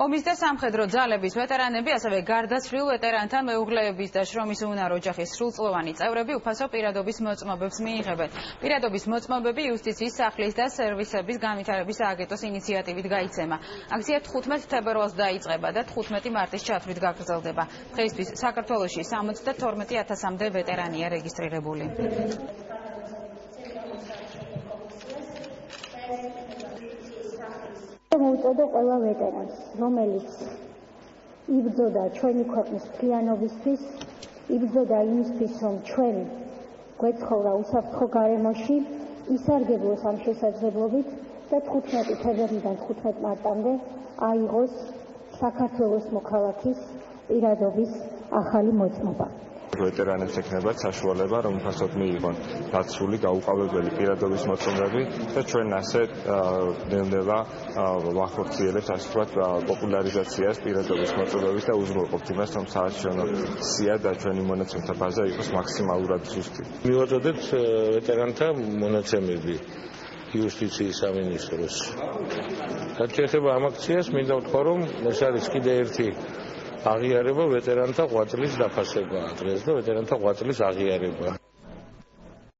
ომის და სამხედრო ძალების ვეტერანები, ასევე გარდაცვლილ ვეტერანთა მეუღლეების და შრომის უნარ ოჯახის სრულწლოვანი წევრები უფასო პირადობის მოწმობებს მიიღებენ. პირადობის მოწმობები იუსტიციის სახლის და სერვისების განვითარების სააგენტოს ინიციატივით გაიცემა. აქცია 15 თებერვალს დაიწყება და 15 მარტის ჩათვლით გაგრძელდება. დღეისთვის საქართველოში 72,000-მდე ვეტერანია რეგისტრირებული. მოვუწოდო ყველა ვეტერანს, რომელიც იბრძოდა ჩვენი ქვეყნის მთლიანობისთვის, იბრძოდა იმისთვის, რომ ჩვენ გვეცხოვრა უსაფრთხო გარემოში, ისარგებლოს ამ შესაძლებლობით და 15 თებერვლიდან 15 მარტამდე აიღოს საქართველოს მოქალაქის პირადობის ახალი მოწმობა. ვეტერანებს ექნებათ საშუალება, რომ უფასოდ მიიღონ დაცული გაუყალებელი პირადობის მოწმობები და ჩვენ ასე ნელ-ნელა ვახორციელებთ ასე ვთქვათ პოპულარიზაციას პირადობის მოწმობების და უზრუნველყოფთ იმას, რომ საარჩევნო სია და ჩვენი მონაცემთა ბაზა იყოს მაქსიმალურად ზუსტი. მივაწოდებთ ვეტერანთა მონაცემები იუსტიციის სამინისტროს. რაც შეეხება ამ აქციას, მინდა ვთქვა, რომ ეს არის კიდე ერთი აღიარება ვეტერანთა ღვაწლის დაფასებაა დღეს და ვეტერანთა ღვაწლის აღიარება.